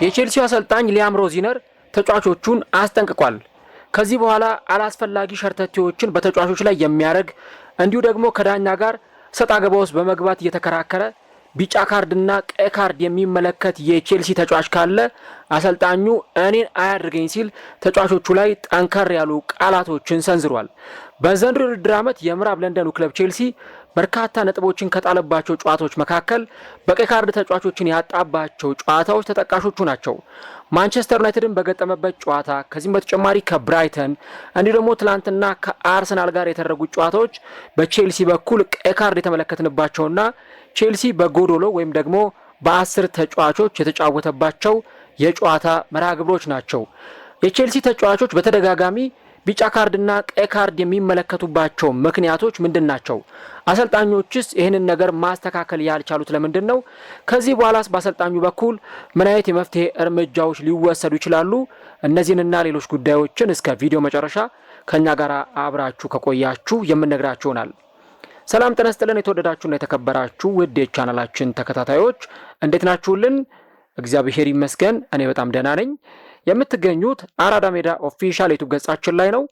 የቼልሲው አሰልጣኝ ሊያም ሮዚነር ተጫዋቾቹን አስጠንቅቋል። ከዚህ በኋላ አላስፈላጊ ሸርተቴዎችን በተጫዋቾች ላይ የሚያደርግ እንዲሁ ደግሞ ከዳኛ ጋር ሰጣ ገባ ውስጥ በመግባት እየተከራከረ ቢጫ ካርድና ቀይ ካርድ የሚመለከት የቼልሲ ተጫዋች ካለ አሰልጣኙ እኔን አያድርገኝ ሲል ተጫዋቾቹ ላይ ጠንከር ያሉ ቃላቶችን ሰንዝሯል። በዘንድሮ ውድድር ዓመት የምዕራብ ለንደኑ ክለብ ቼልሲ በርካታ ነጥቦችን ከጣለባቸው ጨዋታዎች መካከል በቀይ ካርድ ተጫዋቾችን ያጣባቸው ጨዋታዎች ተጠቃሾቹ ናቸው። ማንቸስተር ዩናይትድን በገጠመበት ጨዋታ፣ ከዚህም በተጨማሪ ከብራይተን እንዲሁ ደግሞ ትላንትና ከአርሰናል ጋር የተደረጉት ጨዋታዎች በቼልሲ በኩል ቀይ ካርድ የተመለከትንባቸውና ቼልሲ በጎዶሎ ወይም ደግሞ በ10 ተጫዋቾች የተጫወተባቸው የጨዋታ መርሃ ግብሮች ናቸው። የቼልሲ ተጫዋቾች በተደጋጋሚ ቢጫ ካርድና ቀይ ካርድ የሚመለከቱባቸው ምክንያቶች ምንድን ናቸው? አሰልጣኞችስ ይህንን ነገር ማስተካከል ያልቻሉት ለምንድን ነው? ከዚህ በኋላስ በአሰልጣኙ በኩል ምን አይነት የመፍትሄ እርምጃዎች ሊወሰዱ ይችላሉ? እነዚህንና ሌሎች ጉዳዮችን እስከ ቪዲዮ መጨረሻ ከኛ ጋር አብራችሁ ከቆያችሁ የምነግራችሁ ይሆናል። ሰላም ጤና ይስጥልን። የተወደዳችሁና የተከበራችሁ ውድ የቻናላችን ተከታታዮች እንዴት ናችሁልን? እግዚአብሔር ይመስገን እኔ በጣም ደህና ነኝ። የምትገኙት አራዳ ሜዳ ኦፊሻል ዩቲዩብ ገጻችን ላይ ነው።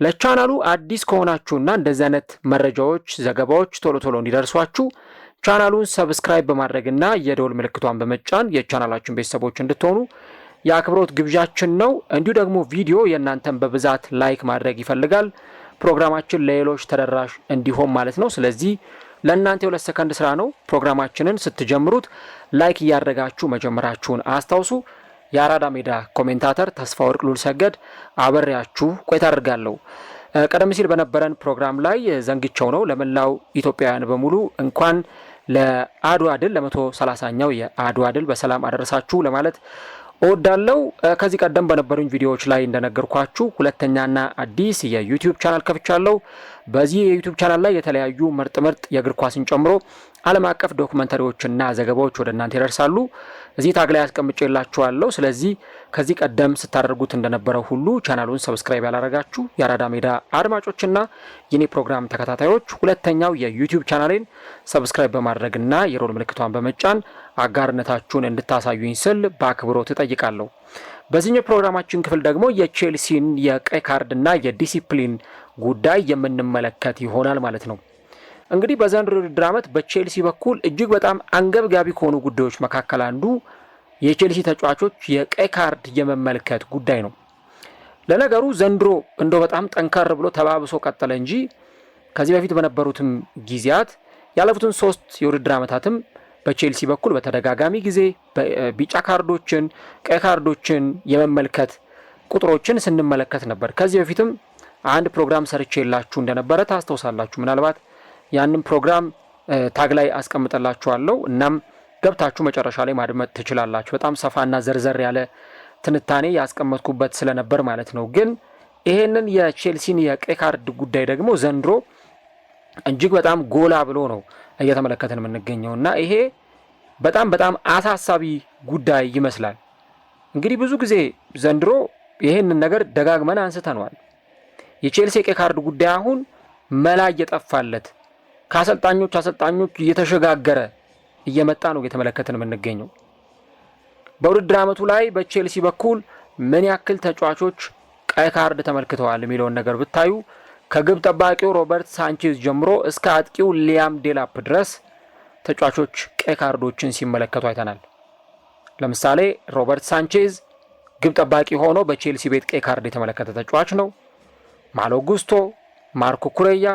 ለቻናሉ አዲስ ከሆናችሁና እንደዚህ አይነት መረጃዎች፣ ዘገባዎች ቶሎ ቶሎ እንዲደርሷችሁ ቻናሉን ሰብስክራይብ በማድረግና የደወል ምልክቷን በመጫን የቻናላችን ቤተሰቦች እንድትሆኑ የአክብሮት ግብዣችን ነው። እንዲሁ ደግሞ ቪዲዮ የእናንተን በብዛት ላይክ ማድረግ ይፈልጋል ፕሮግራማችን ለሌሎች ተደራሽ እንዲሆን ማለት ነው። ስለዚህ ለእናንተ የ2 ሰከንድ ስራ ነው። ፕሮግራማችንን ስትጀምሩት ላይክ እያደረጋችሁ መጀመራችሁን አስታውሱ። የአራዳ ሜዳ ኮሜንታተር ተስፋ ወርቅ ሉል ሰገድ አበሬያችሁ ቆይታ አድርጋለሁ። ቀደም ሲል በነበረን ፕሮግራም ላይ ዘንግቸው ነው ለመላው ኢትዮጵያውያን በሙሉ እንኳን ለአድዋ ድል ለ130ኛው የአድዋ ድል በሰላም አደረሳችሁ ለማለት እወዳለሁ። ከዚህ ቀደም በነበሩኝ ቪዲዮዎች ላይ እንደነገርኳችሁ ሁለተኛና አዲስ የዩቲዩብ ቻናል ከፍቻለሁ። በዚህ የዩቲዩብ ቻናል ላይ የተለያዩ ምርጥ የእግር ኳስን ጨምሮ ዓለም አቀፍ ዶክመንተሪዎችና ዘገባዎች ወደ እናንተ ይደርሳሉ። እዚህ ታግ ላይ አስቀምጬላችኋለሁ። ስለዚህ ከዚህ ቀደም ስታደርጉት እንደነበረው ሁሉ ቻናሉን ሰብስክራይብ ያላረጋችሁ የአራዳ ሜዳ አድማጮችና የኔ ፕሮግራም ተከታታዮች ሁለተኛው የዩቲዩብ ቻናሌን ሰብስክራይብ በማድረግና የሮል ምልክቷን በመጫን አጋርነታችሁን እንድታሳዩኝ ስል በአክብሮት እጠይቃለሁ። በዚህኛው ፕሮግራማችን ክፍል ደግሞ የቼልሲን የቀይ ካርድና የዲሲፕሊን ጉዳይ የምንመለከት ይሆናል ማለት ነው። እንግዲህ በዘንድሮ ውድድር ዓመት በቼልሲ በኩል እጅግ በጣም አንገብጋቢ ከሆኑ ጉዳዮች መካከል አንዱ የቼልሲ ተጫዋቾች የቀይ ካርድ የመመልከት ጉዳይ ነው። ለነገሩ ዘንድሮ እንደው በጣም ጠንከር ብሎ ተባብሶ ቀጠለ እንጂ ከዚህ በፊት በነበሩትም ጊዜያት ያለፉትን 3 የውድድር ዓመታትም በቼልሲ በኩል በተደጋጋሚ ጊዜ ቢጫ ካርዶችን፣ ቀይ ካርዶችን የመመልከት ቁጥሮችን ስንመለከት ነበር። ከዚህ በፊትም አንድ ፕሮግራም ሰርቼላችሁ እንደነበረ ታስታውሳላችሁ። ምናልባት ያንን ፕሮግራም ታግ ላይ አስቀምጠላችኋለሁ። እናም ገብታችሁ መጨረሻ ላይ ማድመጥ ትችላላችሁ። በጣም ሰፋና ዘርዘር ያለ ትንታኔ ያስቀመጥኩበት ስለነበር ማለት ነው። ግን ይሄንን የቼልሲን የቀይ ካርድ ጉዳይ ደግሞ ዘንድሮ እጅግ በጣም ጎላ ብሎ ነው እየተመለከተን የምንገኘውና ይሄ በጣም አሳሳቢ ጉዳይ ይመስላል። እንግዲህ ብዙ ጊዜ ዘንድሮ ይሄንን ነገር ደጋግመን አንስተናል። የቼልሲ የቀይ ካርድ ጉዳይ አሁን መላ እየጠፋለት ከአሰልጣኞች እየተሸጋገረ እየመጣ ነው እየተመለከተን የምንገኘው። በውድድር ዓመቱ ላይ በቼልሲ በኩል ምን ያክል ተጫዋቾች ቀይ ካርድ ተመልክተዋል የሚለውን ነገር ብታዩ ከግብ ጠባቂው ሮበርት ሳንቼዝ ጀምሮ እስከ አጥቂው ሊያም ዴላፕ ድረስ ተጫዋቾች ቀይ ካርዶችን ሲመለከቱ አይተናል። ለምሳሌ ሮበርት ሳንቼዝ ግብ ጠባቂ ሆኖ በቼልሲ ቤት ቀይ ካርድ የተመለከተ ተጫዋች ነው። ማሎ ጉስቶ፣ ማርኮ ኩሬያ፣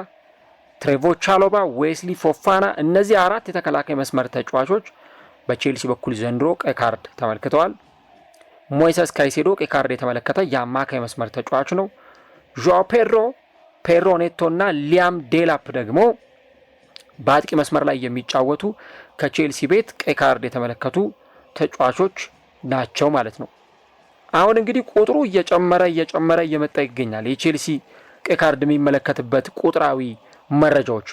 ትሬቮ ቻሎባ፣ ዌስሊ ፎፋና እነዚህ 4 የተከላካይ መስመር ተጫዋቾች በቼልሲ በኩል ዘንድሮ ቀይ ካርድ ተመልክተዋል። ሞይሰስ ካይሴዶ ቀይ ካርድ የተመለከተ የአማካይ መስመር ተጫዋች ነው። ዦአው ፔድሮ ኔቶና ሊያም ዴላፕ ደግሞ በአጥቂ መስመር ላይ የሚጫወቱ ከቼልሲ ቤት ቀይ ካርድ የተመለከቱ ተጫዋቾች ናቸው ማለት ነው። አሁን እንግዲህ ቁጥሩ እየጨመረ እየመጣ ይገኛል። የቼልሲ ቀይ ካርድ የሚመለከትበት ቁጥራዊ መረጃዎች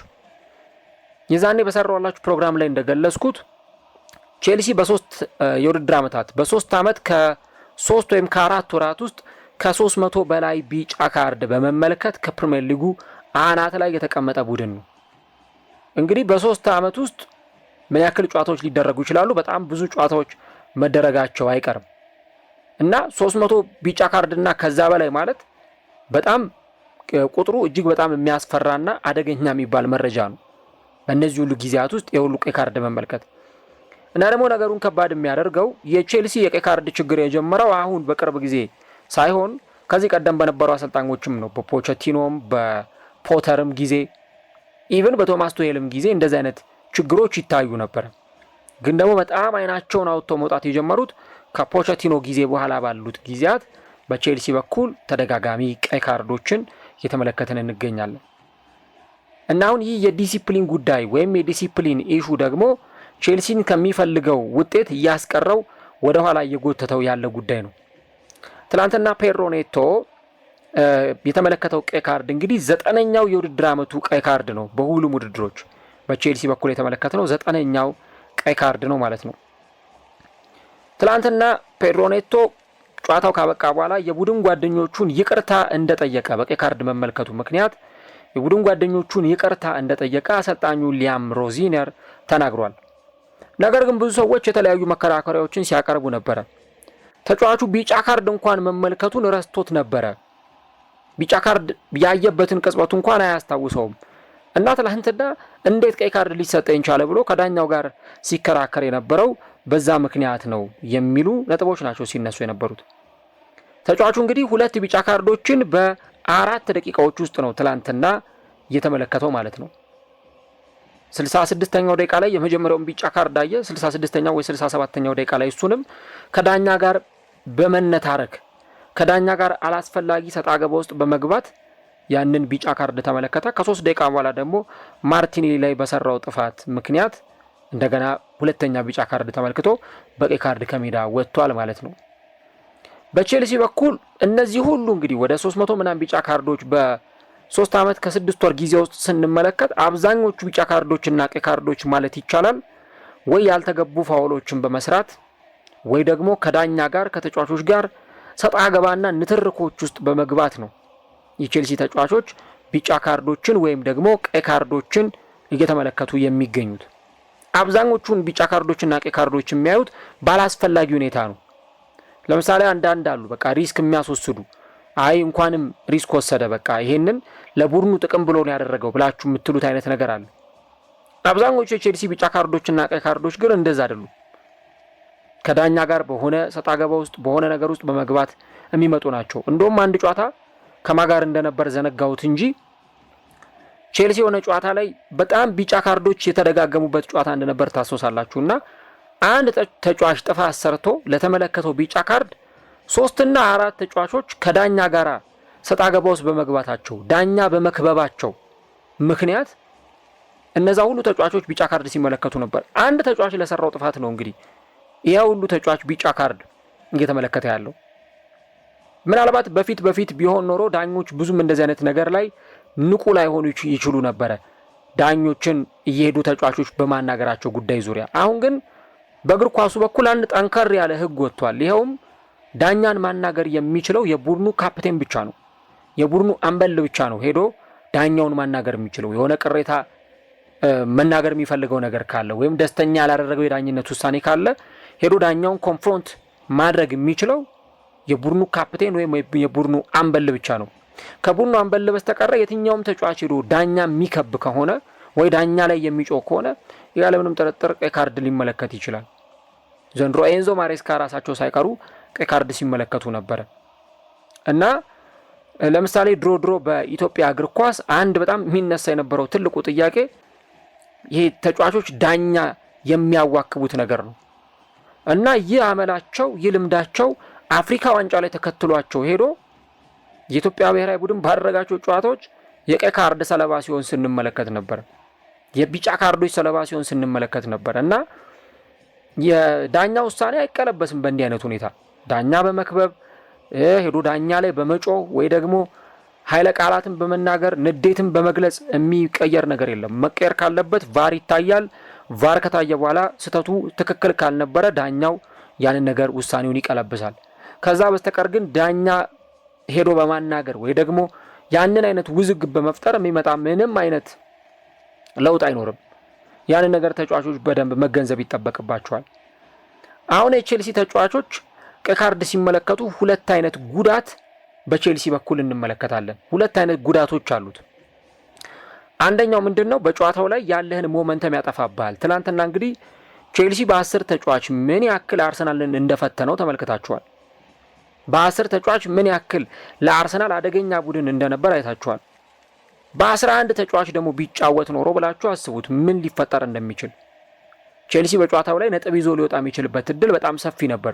የዛኔ በሰራውላችሁ ፕሮግራም ላይ እንደገለጽኩት ቼልሲ በ3 የውድድር ዓመታት በ3 ዓመት ከ3 ወይም ከ4 ወራት ውስጥ ከ300 በላይ ቢጫ ካርድ በመመልከት ከፕሪሚየር ሊጉ አናት ላይ የተቀመጠ ቡድን ነው። እንግዲህ በ3 ዓመት ውስጥ ምን ያክል ጨዋታዎች ሊደረጉ ይችላሉ? በጣም ብዙ ጨዋታዎች መደረጋቸው አይቀርም። እና 300 ቢጫ ካርድና ከዛ በላይ ማለት በጣም ቁጥሩ እጅግ በጣም የሚያስፈራና አደገኛ የሚባል መረጃ ነው። በእነዚህ ሁሉ ጊዜያት ውስጥ የሁሉ ቀይ ካርድ መመልከት እና ደግሞ ነገሩን ከባድ የሚያደርገው የቼልሲ የቀይ ካርድ ችግር የጀመረው አሁን በቅርብ ጊዜ ሳይሆን ከዚህ ቀደም በነበሩ አሰልጣኞችም ነው። በፖቸቲኖም በፖተርም ጊዜ ኢቭን በቶማስ ቱሄልም ጊዜ እንደዚህ አይነት ችግሮች ይታዩ ነበር። ግን ደግሞ በጣም አይናቸውን አውጥተው መውጣት የጀመሩት ከፖቸቲኖ ጊዜ በኋላ ባሉት ጊዜያት በቼልሲ በኩል ተደጋጋሚ ቀይ ካርዶችን እየተመለከትን እንገኛለን። እና አሁን ይህ የዲሲፕሊን ጉዳይ ወይም የዲሲፕሊን ኢሹ ደግሞ ቼልሲን ከሚፈልገው ውጤት እያስቀረው ወደ ኋላ እየጎተተው ያለ ጉዳይ ነው። ትላንትና ፔድሮ ኔቶ የተመለከተው ቀይ ካርድ እንግዲህ 9ኛው የውድድር ዓመቱ ቀይ ካርድ ነው። በሁሉም ውድድሮች በቼልሲ በኩል የተመለከትነው 9ኛው ቀይ ካርድ ነው ማለት ነው። ትላንትና ፔድሮ ኔቶ ጨዋታው ካበቃ በኋላ የቡድን ጓደኞቹን ይቅርታ እንደጠየቀ በቀይ ካርድ መመልከቱ ምክንያት የቡድን ጓደኞቹን ይቅርታ እንደጠየቀ አሰልጣኙ ሊያም ሮዚነር ተናግሯል። ነገር ግን ብዙ ሰዎች የተለያዩ መከራከሪያዎችን ሲያቀርቡ ነበረ። ተጫዋቹ ቢጫ ካርድ እንኳን መመልከቱን ረስቶት ነበረ። ቢጫ ካርድ ያየበትን ቅጽበቱ እንኳን አያስታውሰውም እና ትላንትና እንዴት ቀይ ካርድ ሊሰጠኝ ቻለ ብሎ ከዳኛው ጋር ሲከራከር የነበረው በዛ ምክንያት ነው የሚሉ ነጥቦች ናቸው ሲነሱ የነበሩት። ተጫዋቹ እንግዲህ 2 ቢጫ ካርዶችን በ4 ደቂቃዎች ውስጥ ነው ትላንትና እየተመለከተው ማለት ነው። 66ኛው ደቂቃ ላይ የመጀመሪያውን ቢጫ ካርድ አየ። 66ኛው ወይ 67ኛው ደቂቃ ላይ እሱንም ከዳኛ ጋር በመነታረክ ከዳኛ ጋር አላስፈላጊ ሰጣ ገባ ውስጥ በመግባት ያንን ቢጫ ካርድ ተመለከተ። ከ3 ደቂቃ በኋላ ደግሞ ማርቲኔሊ ላይ በሰራው ጥፋት ምክንያት እንደገና ሁለተኛ ቢጫ ካርድ ተመልክቶ በቀይ ካርድ ከሜዳ ወጥቷል ማለት ነው። በቼልሲ በኩል እነዚህ ሁሉ እንግዲህ ወደ 300 ምናምን ቢጫ ካርዶች በ3 ዓመት ከ6 ወር ጊዜ ውስጥ ስንመለከት አብዛኞቹ ቢጫ ካርዶችና ቀይ ካርዶች ማለት ይቻላል ወይ ያልተገቡ ፋውሎችን በመስራት ወይ ደግሞ ከዳኛ ጋር ከተጫዋቾች ጋር ሰጣ ገባና ንትርኮች ውስጥ በመግባት ነው የቼልሲ ተጫዋቾች ቢጫ ካርዶችን ወይም ደግሞ ቀይ ካርዶችን እየተመለከቱ የሚገኙት። አብዛኞቹን ቢጫ ካርዶችና ቀይ ካርዶች የሚያዩት ባላስፈላጊ ሁኔታ ነው። ለምሳሌ አንዳንድ አሉ በቃ ሪስክ የሚያስወስዱ አይ እንኳንም ሪስክ ወሰደ በቃ ይሄንን ለቡድኑ ጥቅም ብሎ ነው ያደረገው ብላችሁ የምትሉት አይነት ነገር አለ። አብዛኞቹ የቼልሲ ቢጫ ካርዶችና ቀይ ካርዶች ግን እንደዛ አይደሉም። ከዳኛ ጋር በሆነ ሰጣ ገባ ውስጥ በሆነ ነገር ውስጥ በመግባት የሚመጡ ናቸው። እንደውም አንድ ጨዋታ ከማጋር እንደነበር ዘነጋሁት እንጂ ቼልሲ የሆነ ጨዋታ ላይ በጣም ቢጫ ካርዶች የተደጋገሙበት ጨዋታ እንደነበር ታስታውሳላችሁና አንድ ተጫዋች ጥፋት ሰርቶ ለተመለከተው ቢጫ ካርድ 3 እና 4 ተጫዋቾች ከዳኛ ጋር ሰጣ ገባ ውስጥ በመግባታቸው ዳኛ በመክበባቸው ምክንያት እነዛ ሁሉ ተጫዋቾች ቢጫ ካርድ ሲመለከቱ ነበር። አንድ ተጫዋች ለሰራው ጥፋት ነው እንግዲህ ይሄ ሁሉ ተጫዋች ቢጫ ካርድ እየተመለከተ ያለው። ምናልባት በፊት ቢሆን ኖሮ ዳኞች ብዙም እንደዚህ አይነት ነገር ላይ ንቁ ላይሆኑ ይችሉ ነበረ፣ ዳኞችን እየሄዱ ተጫዋቾች በማናገራቸው ጉዳይ ዙሪያ። አሁን ግን በእግር ኳሱ በኩል አንድ ጠንከር ያለ ሕግ ወጥቷል። ይኸውም ዳኛን ማናገር የሚችለው የቡድኑ ካፕቴን ብቻ ነው፣ የቡድኑ አምበል ብቻ ነው ሄዶ ዳኛውን ማናገር የሚችለው። የሆነ ቅሬታ መናገር የሚፈልገው ነገር ካለ ወይም ደስተኛ ያላደረገው የዳኝነት ውሳኔ ካለ ሄዶ ዳኛውን ኮንፍሮንት ማድረግ የሚችለው የቡድኑ ካፕቴን ወይም የቡድኑ አምበል ብቻ ነው። ከቡድኑ አምበል በስተቀር የትኛውም ተጫዋች ሄዶ ዳኛ የሚከብ ከሆነ ወይ ዳኛ ላይ የሚጮህ ከሆነ ያለምንም ጥርጥር ቀይ ካርድ ሊመለከት ይችላል። ዘንድሮ ኤንዞ ማሬስካ ራሳቸው ሳይቀሩ ቀይ ካርድ ሲመለከቱ ነበር። እና ለምሳሌ ድሮ በኢትዮጵያ እግር ኳስ አንድ በጣም የሚነሳ የነበረው ትልቁ ጥያቄ ይሄ ተጫዋቾች ዳኛ የሚያዋክቡት ነገር ነው። እና ይህ አመላቸው ይህ ልምዳቸው አፍሪካ ዋንጫ ላይ ተከትሏቸው ሄዶ የኢትዮጵያ ብሔራዊ ቡድን ባደረጋቸው ጨዋታዎች የቀይ ካርድ ሰለባ ሲሆን ስንመለከት ነበር፣ የቢጫ ካርዶች ሰለባ ሲሆን ስንመለከት ነበር። እና የዳኛ ውሳኔ አይቀለበስም በእንዲህ አይነት ሁኔታ። ዳኛ በመክበብ ሄዶ ዳኛ ላይ በመጮህ ወይ ደግሞ ኃይለ ቃላትን በመናገር ንዴትን በመግለጽ የሚቀየር ነገር የለም። መቀየር ካለበት ቫር ይታያል። ቫር ከታየ በኋላ ስህተቱ ትክክል ካልነበረ ዳኛው ያንን ነገር ውሳኔውን ይቀለብሳል። ከዛ በስተቀር ግን ዳኛ ሄዶ በማናገር ወይ ደግሞ ያንን አይነት ውዝግብ በመፍጠር የሚመጣ ምንም አይነት ለውጥ አይኖርም። ያንን ነገር ተጫዋቾች በደንብ መገንዘብ ይጠበቅባቸዋል። አሁን የቼልሲ ተጫዋቾች ቀይ ካርድ ሲመለከቱ ሁለት አይነት ጉዳት በቼልሲ በኩል እንመለከታለን። ሁለት አይነት ጉዳቶች አሉት። አንደኛው ምንድነው? በጨዋታው ላይ ያለህን ሞመንተም ያጠፋብሃል። ትናንትና እንግዲህ ቼልሲ በ10 ተጫዋች ምን ያክል አርሰናልን እንደፈተነው ተመልክታችኋል። በ10 ተጫዋች ምን ያክል ለአርሰናል አደገኛ ቡድን እንደነበር አይታችኋል። በ11 ተጫዋች ደግሞ ቢጫወት ኖሮ ብላችሁ አስቡት ምን ሊፈጠር እንደሚችል። ቼልሲ በጨዋታው ላይ ነጥብ ይዞ ሊወጣ የሚችልበት እድል በጣም ሰፊ ነበር።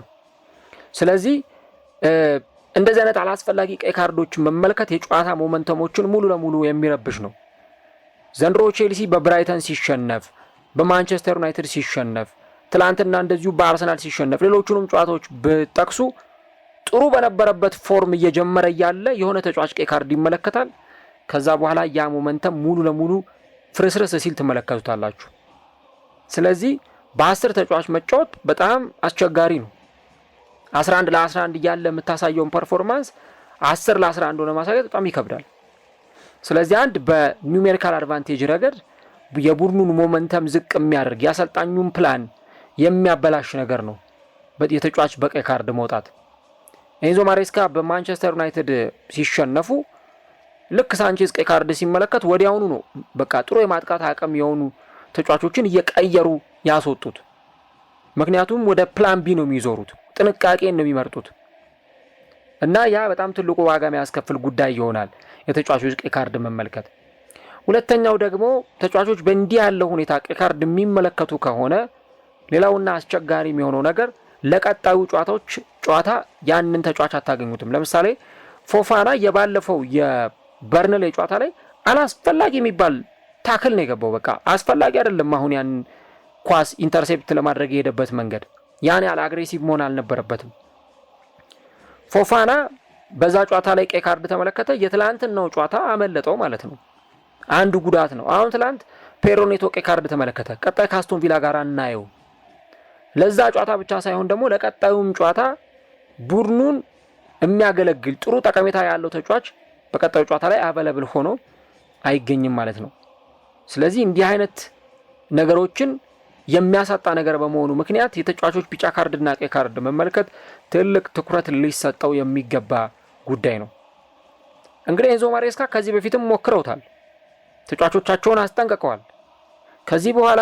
ስለዚህ እንደዚህ አይነት አላስፈላጊ ቀይ ካርዶችን መመልከት የጨዋታ ሞመንተሞችን ሙሉ ለሙሉ የሚረብሽ ነው። ዘንድሮ ቼልሲ በብራይተን ሲሸነፍ፣ በማንቸስተር ዩናይትድ ሲሸነፍ፣ ትላንትና እንደዚሁ በአርሰናል ሲሸነፍ፣ ሌሎቹንም ጨዋታዎች ብጠቅሱ ጥሩ በነበረበት ፎርም እየጀመረ ያለ የሆነ ተጫዋች ቀይ ካርድ ይመለከታል። ከዛ በኋላ ያ ሞመንተም ሙሉ ለሙሉ ፍርስርስ ሲል ትመለከቱታላችሁ። ስለዚህ በ10 ተጫዋች መጫወት በጣም አስቸጋሪ ነው። 11 ለ11 እያለ የምታሳየውን ፐርፎርማንስ 10 ለ11 ሆነ ማሳየት በጣም ይከብዳል። ስለዚህ አንድ በኒውሜሪካል አድቫንቴጅ ረገድ የቡድኑን ሞመንተም ዝቅ የሚያደርግ የአሰልጣኙን ፕላን የሚያበላሽ ነገር ነው የተጫዋች በቀይ ካርድ መውጣት። ኤንዞ ማሬስካ በማንቸስተር ዩናይትድ ሲሸነፉ ልክ ሳንቼዝ ቀይ ካርድ ሲመለከት ወዲያውኑ ነው በቃ ጥሩ የማጥቃት አቅም የሆኑ ተጫዋቾችን እየቀየሩ ያስወጡት። ምክንያቱም ወደ ፕላን ቢ ነው የሚዞሩት፣ ጥንቃቄን ነው የሚመርጡት እና ያ በጣም ትልቁ ዋጋ የሚያስከፍል ጉዳይ ይሆናል የተጫዋቾች ቀይ ካርድ መመልከት። ሁለተኛው ደግሞ ተጫዋቾች በእንዲህ ያለው ሁኔታ ቀይ ካርድ የሚመለከቱ ከሆነ ሌላውና አስቸጋሪ የሚሆነው ነገር ለቀጣዩ ጨዋታ ያንን ተጫዋች አታገኙትም። ለምሳሌ ፎፋና የባለፈው የበርንሌ ጨዋታ ላይ አላስፈላጊ የሚባል ታክል ነው የገባው። በቃ አስፈላጊ አይደለም። አሁን ያን ኳስ ኢንተርሴፕት ለማድረግ የሄደበት መንገድ ያን ያለ አግሬሲቭ መሆን አልነበረበትም። ፎፋና በዛ ጨዋታ ላይ ቀይ ካርድ ተመለከተ። የትላንትናው ጨዋታ አመለጠው ማለት ነው። አንዱ ጉዳት ነው። አሁን ትላንት ፔድሮ ኔቶ ቀይ ካርድ ተመለከተ። ቀጣይ ካስቶን ቪላ ጋር እናየው። ለዛ ጨዋታ ብቻ ሳይሆን ደግሞ ለቀጣዩም ጨዋታ ቡድኑን የሚያገለግል ጥሩ ጠቀሜታ ያለው ተጫዋች በቀጣዩ ጨዋታ ላይ አቬለብል ሆኖ አይገኝም ማለት ነው። ስለዚህ እንዲህ አይነት ነገሮችን የሚያሳጣ ነገር በመሆኑ ምክንያት የተጫዋቾች ቢጫ ካርድና ቀይ ካርድ መመልከት ትልቅ ትኩረት ሊሰጠው የሚገባ ጉዳይ ነው። እንግዲህ ኤንዞ ማሬስካ ከዚህ በፊትም ሞክረውታል። ተጫዋቾቻቸውን አስጠንቅቀዋል። ከዚህ በኋላ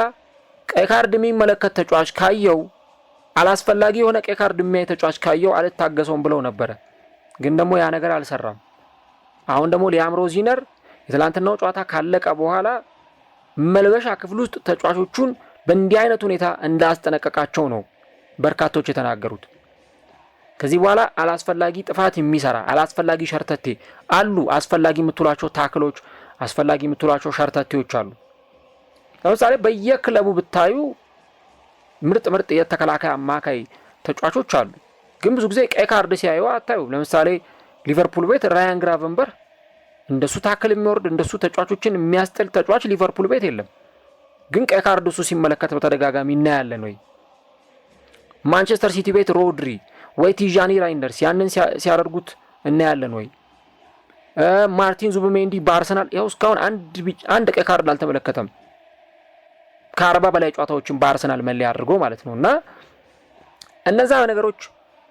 ቀይ ካርድ የሚመለከት ተጫዋች ካየው፣ አላስፈላጊ የሆነ ቀይ ካርድ የሚያይ ተጫዋች ካየው አልታገሰውም ብለው ነበረ። ግን ደግሞ ያ ነገር አልሰራም። አሁን ደግሞ ሊያም ሮዚነር የትላንትናው ጨዋታ ካለቀ በኋላ መልበሻ ክፍል ውስጥ ተጫዋቾቹን በእንዲህ አይነት ሁኔታ እንዳስጠነቀቃቸው ነው በርካቶች የተናገሩት። ከዚህ በኋላ አላስፈላጊ ጥፋት የሚሰራ አላስፈላጊ ሸርተቴ አሉ። አስፈላጊ የምትሏቸው ታክሎች፣ አስፈላጊ የምትሏቸው ሸርተቴዎች አሉ። ለምሳሌ በየክለቡ ብታዩ ምርጥ የተከላካይ አማካይ ተጫዋቾች አሉ። ግን ብዙ ጊዜ ቀይ ካርድ ሲያዩ አታዩ። ለምሳሌ ሊቨርፑል ቤት ራያን ግራቨንበር እንደሱ ታክል የሚወርድ እንደሱ ተጫዋቾችን የሚያስጥል ተጫዋች ሊቨርፑል ቤት የለም። ግን ቀይ ካርድ እሱ ሲመለከት በተደጋጋሚ እናያለን ወይ? ማንቸስተር ሲቲ ቤት ሮድሪ ወይ ቲዣኒ ራይንደርስ ያንን ሲያደርጉት እናያለን ወይ? ማርቲን ዙቢሜንዲ በአርሰናል ያው እስካሁን አንድ ቀይ ካርድ አልተመለከተም። ከ40 በላይ ጨዋታዎችን በአርሰናል መለያ አድርጎ ማለት ነው። እና እነዛ ነገሮች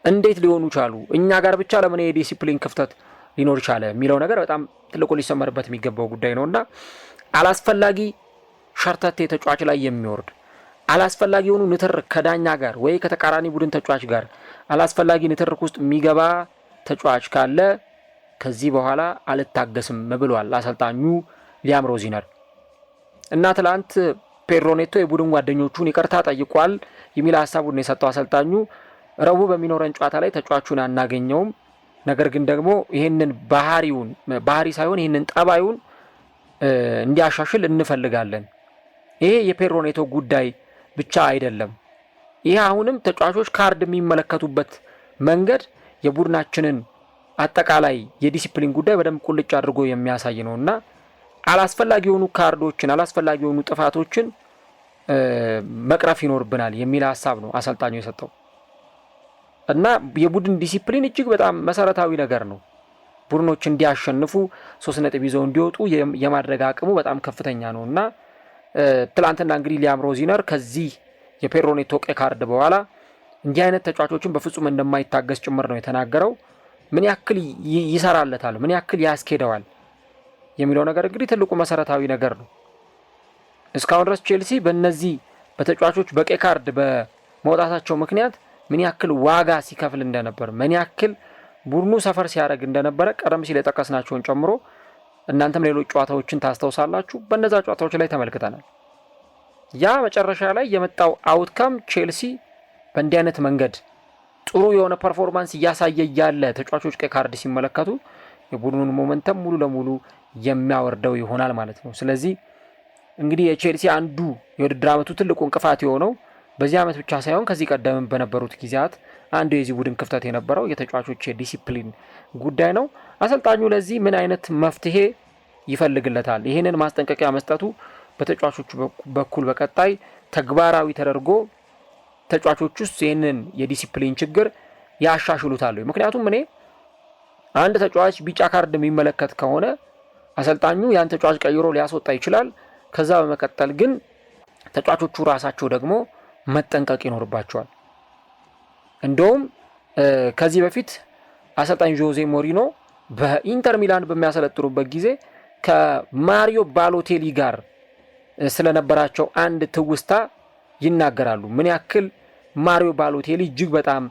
እንዴት ሊሆኑ ቻሉ? እኛ ጋር ብቻ ለምን የዲሲፕሊን ክፍተት ሊኖር ቻለ የሚለው ነገር በጣም ትልቁ ሊሰመርበት የሚገባው ጉዳይ ነውና አላስፈላጊ ሸርተቴ ተጫዋች ላይ የሚወርድ አላስፈላጊ የሆኑ ንትርክ ከዳኛ ጋር ወይ ከተቃራኒ ቡድን ተጫዋች ጋር አላስፈላጊ ንትርክ ውስጥ የሚገባ ተጫዋች ካለ ከዚህ በኋላ አልታገስም ብሏል አሰልጣኙ ሊያም ሮዚነር። እና ትላንት ፔድሮ ኔቶ የቡድን ጓደኞቹን ይቅርታ ጠይቋል የሚል ሀሳቡን የሰጠው አሰልጣኙ ረቡዕ በሚኖረን ጨዋታ ላይ ተጫዋቹን አናገኘውም፣ ነገር ግን ደግሞ ይህንን ባህሪ ሳይሆን ይህንን ጠባዩን እንዲያሻሽል እንፈልጋለን። ይሄ የፔድሮ ኔቶ ጉዳይ ብቻ አይደለም። ይሄ አሁንም ተጫዋቾች ካርድ የሚመለከቱበት መንገድ የቡድናችንን አጠቃላይ የዲሲፕሊን ጉዳይ በደንብ ቁልጭ አድርጎ የሚያሳይ ነውና አላስፈላጊ የሆኑ ካርዶችን አላስፈላጊ የሆኑ ጥፋቶችን መቅረፍ ይኖርብናል የሚል ሀሳብ ነው አሰልጣኙ የሰጠው። እና የቡድን ዲሲፕሊን እጅግ በጣም መሰረታዊ ነገር ነው። ቡድኖች እንዲያሸንፉ 3 ነጥብ ይዘው እንዲወጡ የማድረግ አቅሙ በጣም ከፍተኛ ነውና ትላንትና እንግዲህ ሊያም ሮዚነር ከዚህ የፔድሮ ኔቶ ቀይ ካርድ በኋላ እንዲህ አይነት ተጫዋቾችን በፍጹም እንደማይታገስ ጭምር ነው የተናገረው። ምን ያክል ይሰራለታል፣ ምን ያክል ያስኬደዋል የሚለው ነገር እንግዲህ ትልቁ መሰረታዊ ነገር ነው። እስካሁን ድረስ ቼልሲ በእነዚህ በተጫዋቾች በቀይ ካርድ በመውጣታቸው ምክንያት ምን ያክል ዋጋ ሲከፍል እንደነበር፣ ምን ያክል ቡድኑ ሰፈር ሲያደርግ እንደነበረ ቀደም ሲል የጠቀስናቸውን ጨምሮ እናንተም ሌሎች ጨዋታዎችን ታስታውሳላችሁ። በእነዛ ጨዋታዎች ላይ ተመልክተናል። ያ መጨረሻ ላይ የመጣው አውትካም ቼልሲ በእንዲህ አይነት መንገድ ጥሩ የሆነ ፐርፎርማንስ እያሳየ ያለ ተጫዋቾች ቀይ ካርድ ሲመለከቱ የቡድኑን ሞመንተም ሙሉ ለሙሉ የሚያወርደው ይሆናል ማለት ነው። ስለዚህ እንግዲህ የቼልሲ አንዱ የውድድር ዓመቱ ትልቁ እንቅፋት የሆነው በዚህ ዓመት ብቻ ሳይሆን ከዚህ ቀደም በነበሩት ጊዜያት አንዱ የዚህ ቡድን ክፍተት የነበረው የተጫዋቾች የዲሲፕሊን ጉዳይ ነው። አሰልጣኙ ለዚህ ምን አይነት መፍትሄ ይፈልግለታል? ይህንን ማስጠንቀቂያ መስጠቱ በተጫዋቾቹ በኩል በቀጣይ ተግባራዊ ተደርጎ ተጫዋቾች ውስጥ ይህንን የዲሲፕሊን ችግር ያሻሽሉታል። ምክንያቱም እኔ አንድ ተጫዋች ቢጫ ካርድ የሚመለከት ከሆነ አሰልጣኙ ያን ተጫዋች ቀይሮ ሊያስወጣ ይችላል። ከዛ በመቀጠል ግን ተጫዋቾቹ ራሳቸው ደግሞ መጠንቀቅ ይኖርባቸዋል። እንደውም ከዚህ በፊት አሰልጣኝ ጆዜ ሞሪኖ በኢንተር ሚላን በሚያሰለጥሩበት ጊዜ ከማሪዮ ባሎቴሊ ጋር ስለነበራቸው አንድ ትውስታ ይናገራሉ። ምን ያክል ማሪዮ ባሎቴሊ እጅግ በጣም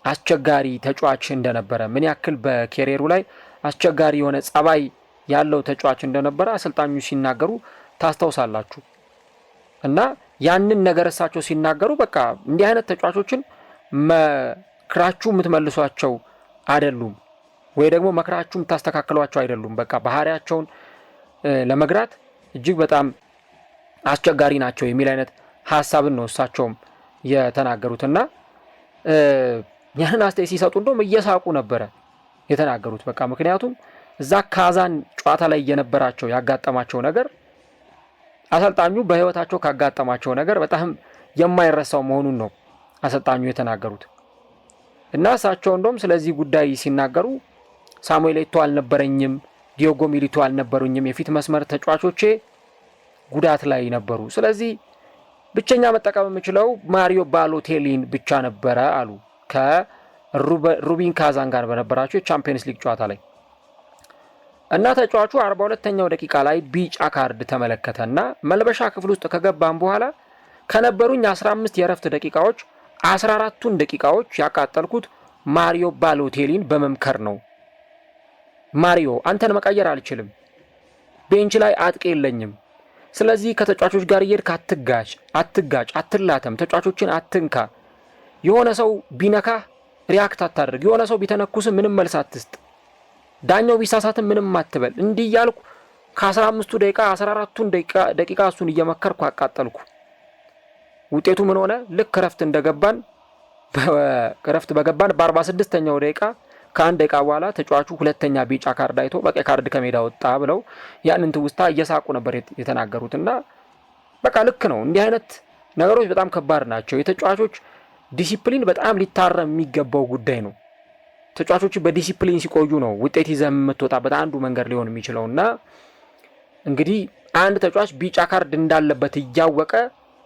አስቸጋሪ ተጫዋች እንደነበረ፣ ምን ያክል በኬሪየሩ ላይ አስቸጋሪ የሆነ ጸባይ ያለው ተጫዋች እንደነበረ አሰልጣኙ ሲናገሩ ታስታውሳላችሁ። እና ያንን ነገር እሳቸው ሲናገሩ በቃ እንዲህ አይነት ተጫዋቾችን መክራችሁ የምትመልሷቸው አይደሉም፣ ወይ ደግሞ መክራችሁ የምታስተካክሏቸው አይደሉም። በቃ ባህሪያቸውን ለመግራት እጅግ በጣም አስቸጋሪ ናቸው የሚል አይነት ሀሳብን ነው እሳቸውም የተናገሩትና ያንን አስተያየት ሲሰጡ እንደውም እየሳቁ ነበረ የተናገሩት። በቃ ምክንያቱም እዛ ካዛን ጨዋታ ላይ የነበራቸው ያጋጠማቸው ነገር አሰልጣኙ በህይወታቸው ካጋጠማቸው ነገር በጣም የማይረሳው መሆኑን ነው አሰልጣኙ የተናገሩት። እና እሳቸው እንደውም ስለዚህ ጉዳይ ሲናገሩ ሳሙኤል ኤቶ አልነበረኝም፣ ዲዮጎ ሚሊቶ አልነበሩኝም፣ የፊት መስመር ተጫዋቾቼ ጉዳት ላይ ነበሩ። ስለዚህ ብቸኛ መጠቀም የምችለው ማሪዮ ባሎቴሊን ብቻ ነበረ አሉ ከሩቢን ካዛን ጋር በነበራቸው የቻምፒየንስ ሊግ ጨዋታ ላይ። እና ተጫዋቹ 42ኛው ደቂቃ ላይ ቢጫ ካርድ ተመለከተና መልበሻ ክፍል ውስጥ ከገባን በኋላ ከነበሩኝ 15 የረፍት ደቂቃዎች 14ቱን ደቂቃዎች ያቃጠልኩት ማሪዮ ባሎቴሊን በመምከር ነው። ማሪዮ አንተን መቀየር አልችልም፣ ቤንች ላይ አጥቂ የለኝም። ስለዚህ ከተጫዋቾች ጋር እየሄድክ አትጋጭ፣ አትላተም፣ ተጫዋቾችን አትንካ፣ የሆነ ሰው ቢነካህ ሪያክት አታድርግ፣ የሆነ ሰው ቢተነኩስ ምንም መልስ አትስጥ፣ ዳኛው ቢሳሳትም ምንም አትበል። እንዲህ እያልኩ ከ15ቱ ደቂቃ 14ቱን ደቂቃ እሱን እየመከርኩ አቃጠልኩ። ውጤቱ ምን ሆነ? ልክ ረፍት በገባን በ46ኛው ደቂቃ ከአንድ ደቂቃ በኋላ ተጫዋቹ ሁለተኛ ቢጫ ካርድ አይቶ በቀይ ካርድ ከሜዳ ወጣ ብለው ያንን ትውስታ እየሳቁ ነበር የተናገሩትና በቃ ልክ ነው። እንዲህ አይነት ነገሮች በጣም ከባድ ናቸው። የተጫዋቾች ዲሲፕሊን በጣም ሊታረም የሚገባው ጉዳይ ነው። ተጫዋቾች በዲሲፕሊን ሲቆዩ ነው ውጤት ይዘህ የምትወጣበት አንዱ መንገድ ሊሆን የሚችለውና እንግዲህ አንድ ተጫዋች ቢጫ ካርድ እንዳለበት እያወቀ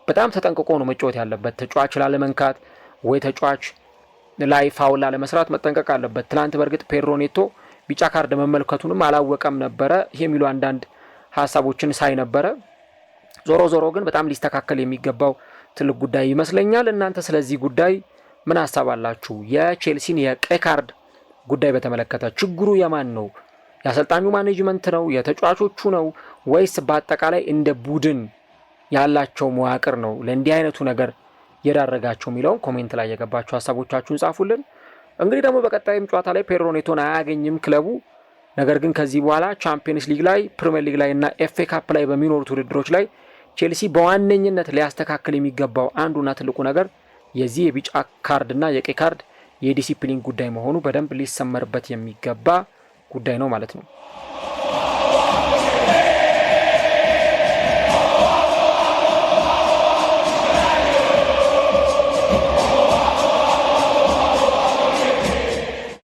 በጣም ተጠንቅቆ ነው መጫወት ያለበት። ተጫዋች ላለመንካት ወይ ተጫዋች ላይ ፋውል ላለመስራት መጠንቀቅ አለበት። ትናንት በእርግጥ ፔድሮ ኔቶ ቢጫ ካርድ መመልከቱንም አላወቀም ነበረ የሚሉ አንዳንድ ሀሳቦችን ሳይ ነበረ። ዞሮ ግን በጣም ሊስተካከል የሚገባው ትልቅ ጉዳይ ይመስለኛል። እናንተ ስለዚህ ጉዳይ ምን ሀሳብ አላችሁ? የቼልሲን የቀይ ካርድ ጉዳይ በተመለከተ ችግሩ የማን ነው? የአሰልጣኙ ማኔጅመንት ነው? የተጫዋቾቹ ነው? ወይስ በአጠቃላይ እንደ ቡድን ያላቸው መዋቅር ነው ለእንዲህ አይነቱ ነገር የዳረጋቸው የሚለውን ኮሜንት ላይ የገባችሁ ሀሳቦቻችሁን ጻፉልን። እንግዲህ ደግሞ በቀጣይም ጨዋታ ላይ ፔድሮ ኔቶን አያገኝም ክለቡ። ነገር ግን ከዚህ በኋላ ቻምፒየንስ ሊግ ላይ፣ ፕሪሚየር ሊግ ላይ እና ኤፍኤ ካፕ ላይ በሚኖሩት ውድድሮች ላይ ቼልሲ በዋነኝነት ሊያስተካክል የሚገባው አንዱና ትልቁ ነገር የዚህ የቢጫ ካርድና የቀይ ካርድ የዲሲፕሊን ጉዳይ መሆኑ በደንብ ሊሰመርበት የሚገባ ጉዳይ ነው ማለት ነው።